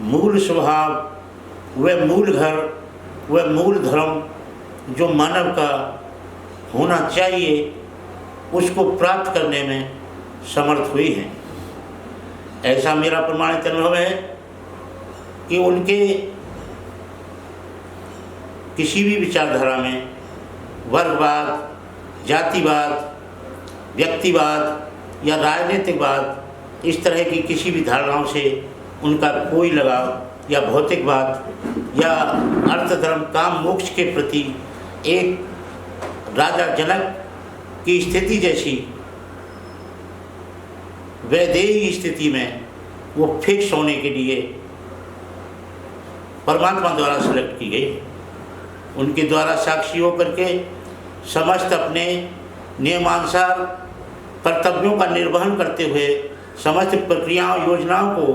मूल स्वभाव, वह मूल घर, वह मूल धर्म जो मानव का होना चाहिए, उसको प्राप्त करने में समर्थ हुई हैं। ऐसा मेरा प्रमाणित अनुभव है कि उनके किसी भी विचारधारा में वर्गवाद, जातिवाद, व्यक्तिवाद या राजनीतिकवाद, इस तरह की किसी भी धारणाओं से उनका कोई लगाव या भौतिकवाद या अर्थ धर्म काम मोक्ष के प्रति एक राजा जनक की स्थिति जैसी वैदेही स्थिति में वो फिक्स होने के लिए परमात्मा द्वारा सिलेक्ट की गई। उनके द्वारा साक्षी होकर के समस्त अपने नियमानुसार कर्तव्यों का निर्वहन करते हुए समस्त प्रक्रियाओं योजनाओं को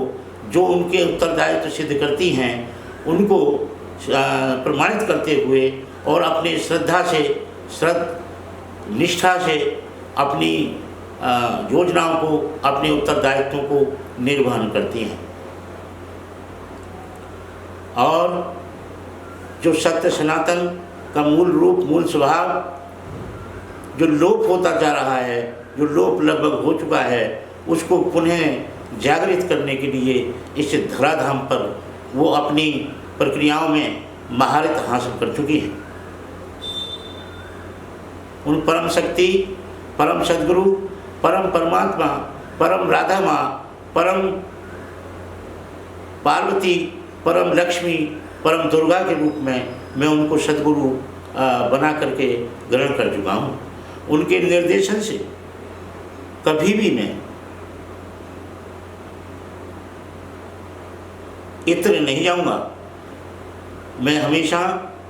जो उनके उत्तरदायित्व सिद्ध करती हैं उनको प्रमाणित करते हुए और अपनी श्रद्धा से निष्ठा से अपनी योजनाओं को, अपने उत्तरदायित्वों को निर्वहन करती हैं। और जो सत्य सनातन का मूल रूप, मूल स्वभाव जो लोप होता जा रहा है, जो लोप लगभग हो चुका है, उसको पुनः जागृत करने के लिए इस धराधाम पर वो अपनी प्रक्रियाओं में महारत हासिल कर चुकी है। उन परम शक्ति, परम सद्गुरु, परम परमात्मा, परम राधा माँ, परम पार्वती, परम लक्ष्मी, परम दुर्गा के रूप में मैं उनको सद्गुरु बना करके ग्रहण कर चुका हूँ। उनके निर्देशन से कभी भी मैं इत्र नहीं जाऊंगा। मैं हमेशा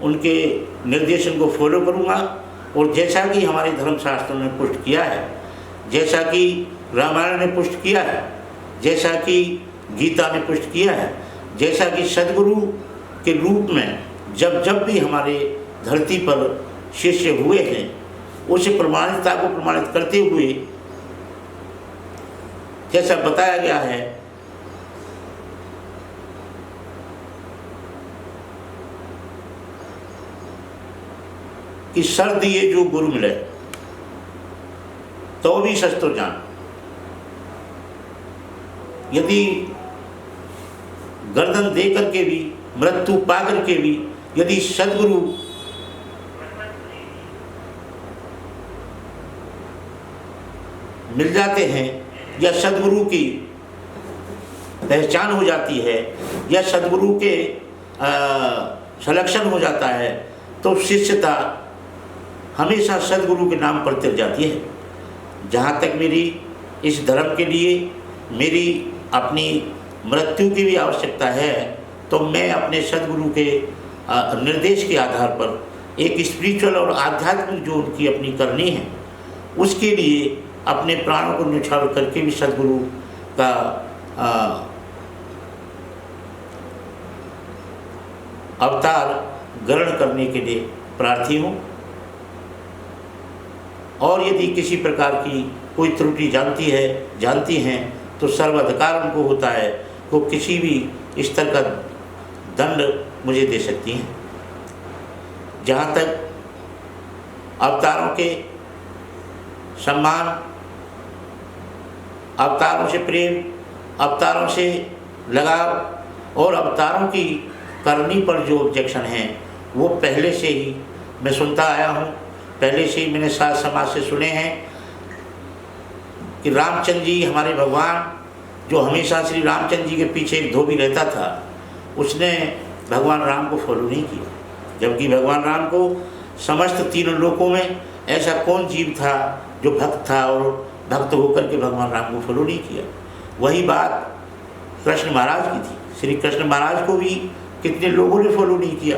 उनके निर्देशन को फॉलो करूंगा और जैसा कि हमारे धर्मशास्त्रों ने पुष्ट किया है, जैसा कि रामायण ने पुष्ट किया है, जैसा कि गीता ने पुष्ट किया है, जैसा कि सद्गुरु के रूप में जब जब भी हमारे धरती पर शिष्य हुए हैं, उस प्रमाणिकता को प्रमाणित करते हुए जैसा बताया गया है कि सर दिए जो गुरु मिले तो भी शस्त्र जान। यदि गर्दन दे करके भी, मृत्यु पा करके भी यदि सद्गुरु मिल जाते हैं या सद्गुरु की पहचान हो जाती है या सद्गुरु के सलेक्शन हो जाता है, तो शिष्यता हमेशा सद्गुरु के नाम पर तिर जाती है। जहाँ तक मेरी इस धर्म के लिए मेरी अपनी मृत्यु की भी आवश्यकता है, तो मैं अपने सद्गुरु के निर्देश के आधार पर एक स्पिरिचुअल और आध्यात्मिक जो उनकी अपनी करनी है, उसके लिए अपने प्राणों को न्यौछावर करके भी सद्गुरु का अवतार ग्रहण करने के लिए प्रार्थी हूँ। और यदि किसी प्रकार की कोई त्रुटि जानती हैं तो सर्वाधिकार उनको होता है, वो किसी भी स्तर का दंड मुझे दे सकती हैं। जहाँ तक अवतारों के सम्मान, अवतारों से प्रेम, अवतारों से लगाव और अवतारों की करनी पर जो ऑब्जेक्शन हैं, वो पहले से ही मैं सुनता आया हूँ। पहले से ही मैंने साथ समाज से सुने हैं कि रामचंद्र जी हमारे भगवान, जो हमेशा श्री रामचंद्र जी के पीछे एक धोबी रहता था, उसने भगवान राम को फॉलो नहीं किया, जबकि भगवान राम को समस्त तीनों लोकों में ऐसा कौन जीव था जो भक्त था और भक्त होकर के भगवान राम को फॉलो नहीं किया। वही बात कृष्ण महाराज की थी। श्री कृष्ण महाराज को भी कितने लोगों ने फॉलो नहीं किया,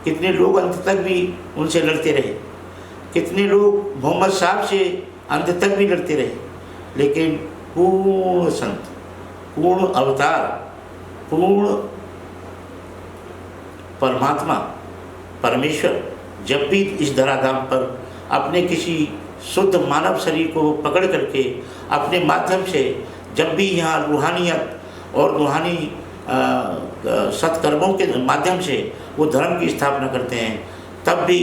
कितने लोग अंत तक भी उनसे लड़ते रहे, कितने लोग मोहम्मद साहब से अंत तक भी लड़ते रहे, लेकिन पूर्ण संत, पूर्ण अवतार, पूर्ण परमात्मा, परमेश्वर जब भी इस धराधाम पर अपने किसी शुद्ध मानव शरीर को पकड़ करके अपने माध्यम से जब भी यहाँ रूहानियत और रूहानी सत्कर्मों के माध्यम से वो धर्म की स्थापना करते हैं, तब भी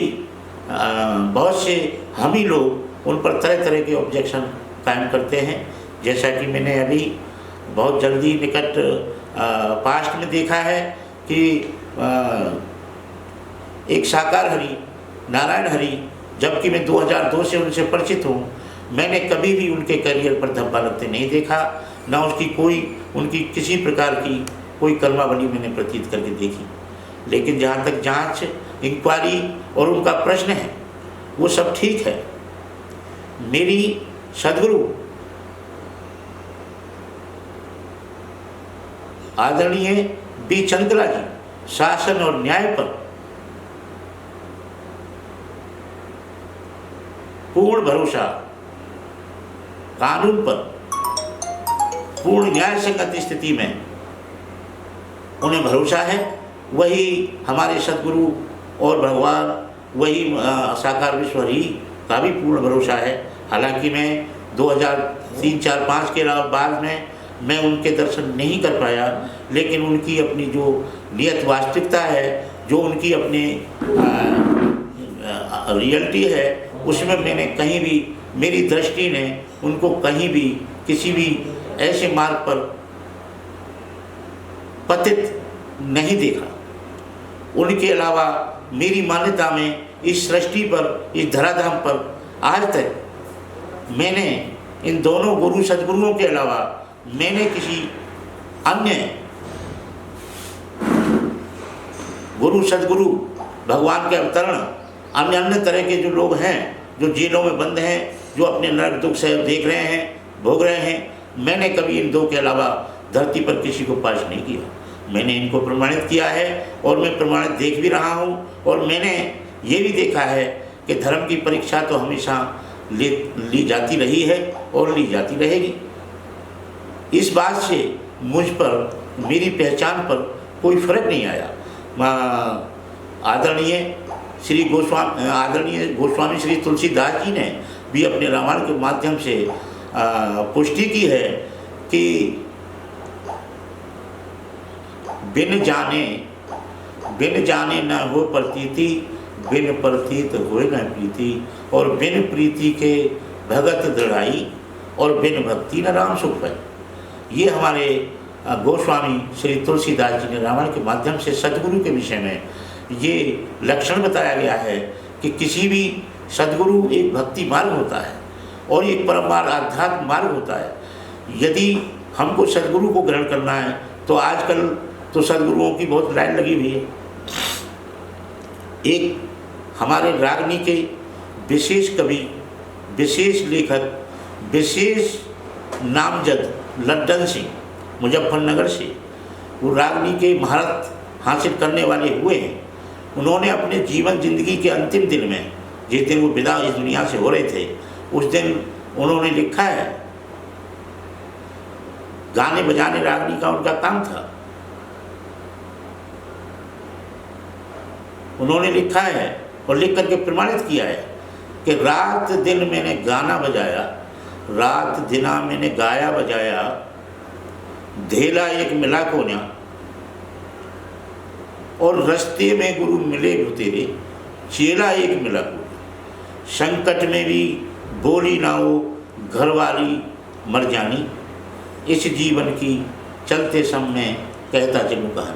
बहुत से हम ही लोग उन पर तरह तरह के ऑब्जेक्शन कायम करते हैं। जैसा कि मैंने अभी बहुत जल्दी निकट पास्ट में देखा है कि एक साकार हरि, नारायण हरि, जबकि मैं 2002 से उनसे परिचित हूँ, मैंने कभी भी उनके करियर पर धब्बा लगते नहीं देखा, ना उनकी किसी प्रकार की कोई कलमाबंदी मैंने प्रतीत करके देखी। लेकिन जहाँ तक जांच, इंक्वायरी और उनका प्रश्न है, वो सब ठीक है। मेरी सदगुरु आदरणीय बी चंद्रा जी शासन और न्याय पर पूर्ण भरोसा, कानून पर पूर्ण न्याय संगत स्थिति में उन्हें भरोसा है। वही हमारे सदगुरु और भगवान, वही साकार विश्व हरि का भी पूर्ण भरोसा है। हालांकि मैं 2003, 4, 5 के बाद में मैं उनके दर्शन नहीं कर पाया, लेकिन उनकी अपनी जो नियत वास्तविकता है, जो उनकी अपनी रियलिटी है, उसमें मैंने कहीं भी, मेरी दृष्टि ने उनको कहीं भी किसी भी ऐसे मार्ग पर पतित नहीं देखा। उनके अलावा मेरी मान्यता में इस सृष्टि पर, इस धराधाम पर आज तक मैंने इन दोनों गुरु सदगुरुओं के अलावा मैंने किसी अन्य गुरु सदगुरु, भगवान के अवतरण, अन्य तरह के जो लोग हैं, जो जेलों में बंद हैं, जो अपने नरक दुख से देख रहे हैं, भोग रहे हैं, मैंने कभी इन दो के अलावा धरती पर किसी को पास नहीं किया। मैंने इनको प्रमाणित किया है और मैं प्रमाणित देख भी रहा हूँ। और मैंने ये भी देखा है कि धर्म की परीक्षा तो हमेशा ली जाती रही है और ली जाती रहेगी। इस बात से मुझ पर, मेरी पहचान पर कोई फर्क नहीं आया। आदरणीय गोस्वामी श्री तुलसीदास जी ने भी अपने रामायण के माध्यम से पुष्टि की है कि बिन जाने न हो प्रतीति, बिन प्रतीत होए न प्रीति, और बिन प्रीति के भगत दृढ़ाई, और बिन भक्ति न राम सुख पाई। ये हमारे गोस्वामी श्री तुलसीदास जी ने रामायण के माध्यम से सदगुरु के विषय में ये लक्षण बताया गया है कि किसी भी सदगुरु एक भक्ति मार्ग होता है और एक परम मार्ग, आध्यात्म मार्ग होता है। यदि हमको सदगुरु को ग्रहण करना है तो आजकल तो सदगुरुओं की बहुत लाइन लगी हुई है। एक हमारे रागनी के विशेष कवि, विशेष लेखक, विशेष नामजद लड्डन सिंह मुजफ्फरनगर से, वो रागनी के महारत हासिल करने वाले हुए हैं। उन्होंने अपने जीवन जिंदगी के अंतिम दिन में, जिस दिन वो विदा इस दुनिया से हो रहे थे, उस दिन उन्होंने लिखा है, गाने बजाने रागनी का उनका काम था। उन्होंने लिखा है और लिख करके प्रमाणित किया है कि रात दिन मैंने गाना बजाया, रात दिना मैंने गाया बजाया, धेला एक मिला को न्या, और रस्ते में गुरु मिले वो तेरे, चेला एक मिला को। संकट में भी बोली ना हो घरवाली मर जानी, इस जीवन की चलते समय कहता चलूँ कहानी।